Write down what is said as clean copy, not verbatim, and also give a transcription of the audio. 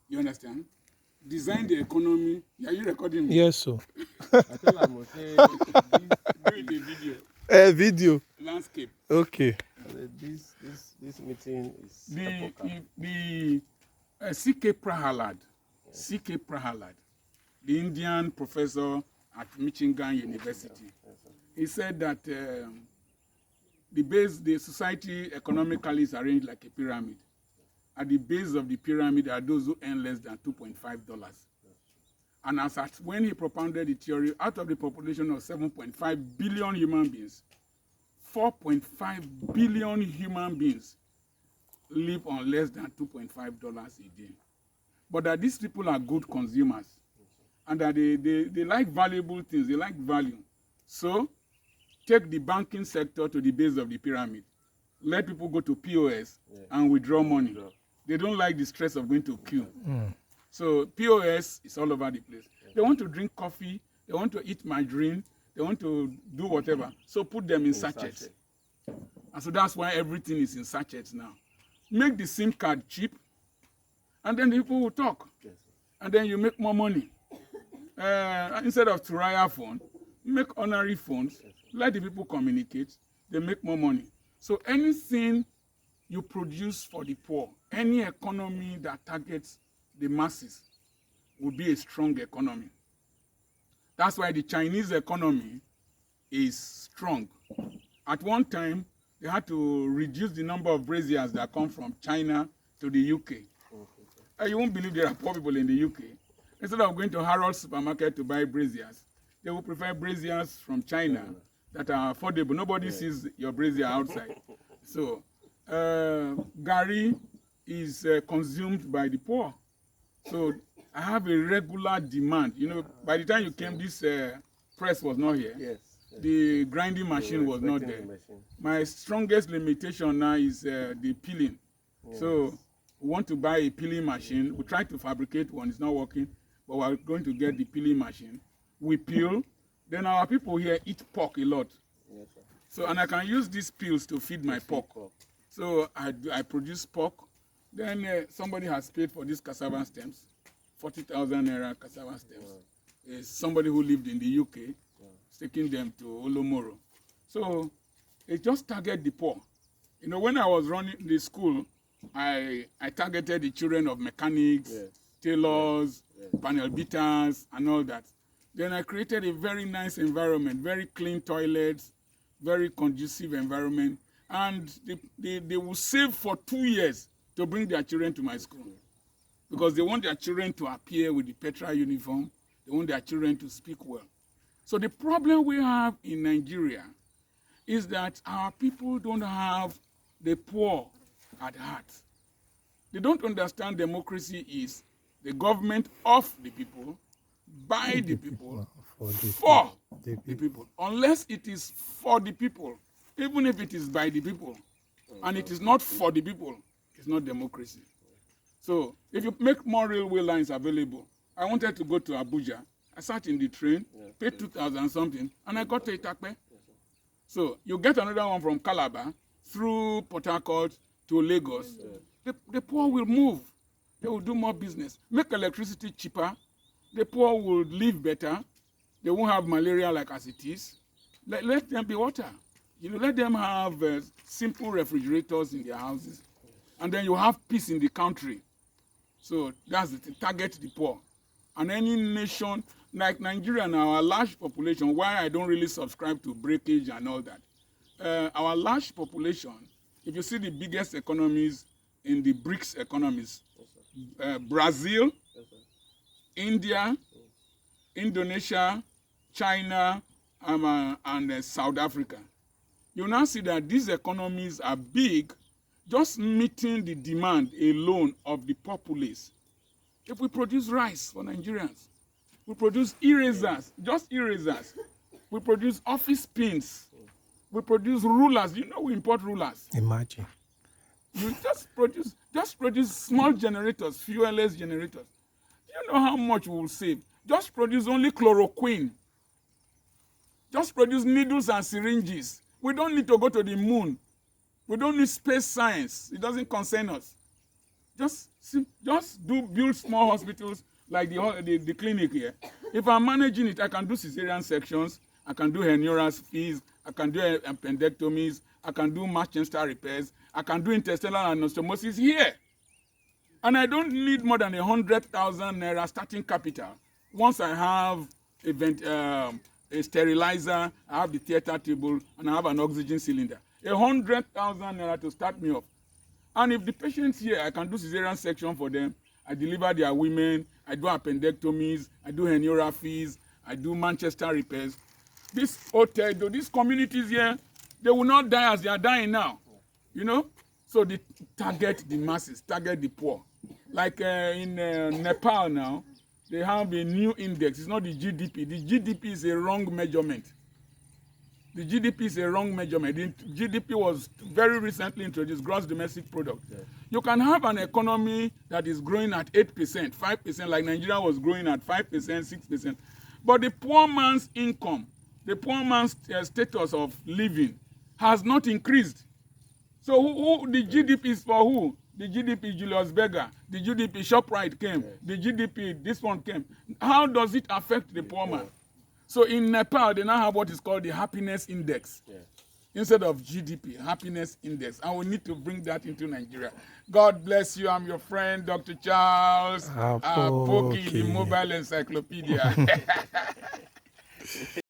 You understand? Design the economy. Are you recording me? Yes, sir. I tell am say Do it a video. Video. Landscape. Okay. this meeting is Apoki. The C.K. Prahalad, C.K. Prahalad, the Indian professor at Michigan University, he said that the society economically is arranged like a pyramid. At the base of the pyramid are those who earn less than $2.5. And as at when he propounded the theory, out of the population of 7.5 billion human beings, 4.5 billion human beings live on less than $2.5 a day. But that these people are good consumers and that they like valuable things, they like value. So take the banking sector to the base of the pyramid. Let people go to POS and withdraw money. They don't like the stress of going to queue. So POS is all over the place. They want to drink coffee, they want to eat margarine, they want to do whatever. So put them in sachets. And so that's why everything is in sachets now. Make the SIM card cheap, and then the people will talk. And then you make more money. Instead of Turaya phone, make honorary phones, let the people communicate, they make more money. So anything you produce for the poor, any economy that targets the masses will be a strong economy. That's why the Chinese economy is strong. At one time, they had to reduce the number of braziers that come from China to the UK. You won't believe there are poor people in the UK. Instead of going to Harrods supermarket to buy braziers, they will prefer braziers from China that are affordable. Nobody sees your brazier outside. So, Gary is consumed by the poor. So, I have a regular demand. You know, by the time you came, this press was not here. Yes. The grinding machine was not there. My strongest limitation now is the peeling. Yes. So, we want to buy a peeling machine. We try to fabricate one, it's not working, but we're going to get the peeling machine. We peel, then our people here eat pork a lot. Yes, sir. So, and I can use these peels to feed my pork. So I produce pork. Then somebody has paid for these cassava stems, 40,000 naira cassava stems. Somebody who lived in the UK, taking them to Olomoro. So it just target the poor. You know, when I was running the school, I targeted the children of mechanics, tailors, panel beaters, and all that. Then I created a very nice environment, very clean toilets, very conducive environment, and they will save for 2 years to bring their children to my school because they want their children to appear with the Petra uniform. They want their children to speak well. So the problem we have in Nigeria is that our people don't have the poor at heart. They don't understand democracy is the government of the people, by the people, for the people. Unless it is for the people, even if it is by the people, and it is not for the people, it's not democracy. So if you make more railway lines available, I wanted to go to Abuja. I sat in the train, paid 2,000 something, and I got to Itakpe. So you get another one from Calabar through Port Harcourt to Lagos. The poor will move. They will do more business. Make electricity cheaper. The poor will live better. They won't have malaria like as it is. Let them be water. You know, let them have simple refrigerators in their houses. And then you have peace in the country. So that's the target the poor. And any nation like Nigeria now, our large population, why I don't really subscribe to breakage and all that. Our large population, if you see the biggest economies in the BRICS economies, Brazil, India, Indonesia, China, and South Africa. You now see that these economies are big, just meeting the demand alone of the populace. If we produce rice for Nigerians, we produce erasers, just erasers. We produce office pins. We produce rulers. You know we import rulers. Imagine. You just produce small generators, fuelless generators. Do you know how much we will save? Just produce only chloroquine. Just produce needles and syringes. We don't need to go to the moon. We don't need space science. It doesn't concern us. Just build small hospitals like the clinic here. If I'm managing it, I can do cesarean sections, I can do herniorrhea fees, I can do appendectomies, I can do Manchester repairs, I can do intestinal anastomosis here. And I don't need more than 100,000 naira starting capital. Once I have a sterilizer, I have the theater table, and I have an oxygen cylinder. 100,000 naira to start me off. And if the patients here, I can do cesarean section for them. I deliver their women. I do appendectomies. I do herniorrhea fees. I do Manchester repairs. This hotel, these communities here, they will not die as they are dying now. You know? So they target the masses, target the poor. Like in Nepal now, they have a new index. It's not the GDP. The GDP is a wrong measurement. The GDP is a wrong measurement. The GDP was very recently introduced, gross domestic product. Yeah. You can have an economy that is growing at 8%, 5%, like Nigeria was growing at 5%, 6%. But the poor man's income, the poor man's status of living has not increased. So who the GDP is for who? The GDP Julius Berger, the GDP ShopRite came, the GDP this one came. How does it affect the poor man? So in Nepal, they now have what is called the happiness index. Yeah. Instead of GDP, happiness index. And we need to bring that into Nigeria. God bless you. I'm your friend, Dr. Charles Apoki, the mobile encyclopedia.